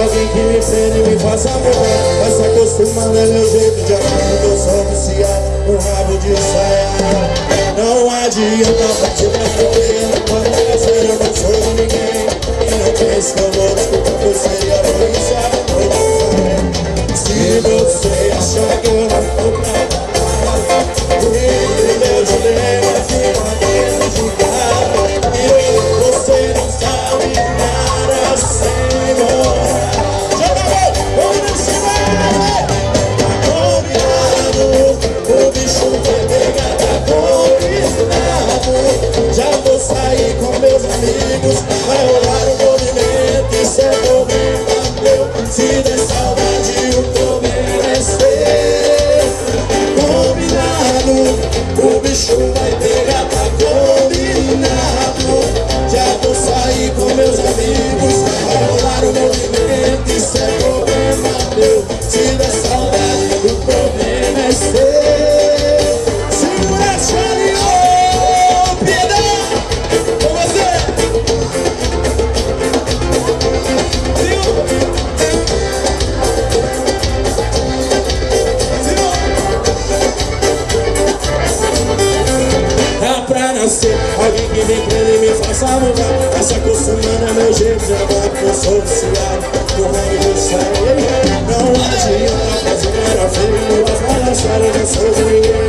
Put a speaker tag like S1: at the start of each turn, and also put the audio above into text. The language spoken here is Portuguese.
S1: alguém que me prenda e me faça mudar. Vai se acostumando, é meu jeito de amar. Eu sou viciado, um rabo de saia. Não adianta partir pra correr, quando fazer eu não sou de ninguém. E não pense que eu vou desculpar por ser a polícia. Se você achar que eu não vou pra meu dilema fica dentro de casa. E você não sabe nada sem morar. Joga a mão, vamos em cima. Tá combinado, o bicho vai pegar, tá combinado. Já vou sair com meus amigos, vai rolar um movimento. Isso é problema meu, se der saudade o problema é seu. Combinado, o bicho vai pegar, tá combinado. Já vou sair com meus amigos, vai rolar o movimento. Isso é problema meu, se der saudade o problema é seu. Segura, Charlie, ô piedade, com você. Pra nascer, alguém que me prenda e me faça mudar. Vai se acostumando, é meu jeito de amar, porque eu sou viciado no ramo de sair. Não adianta fazer era feio, as palhaçadas, eu sou de ninguém.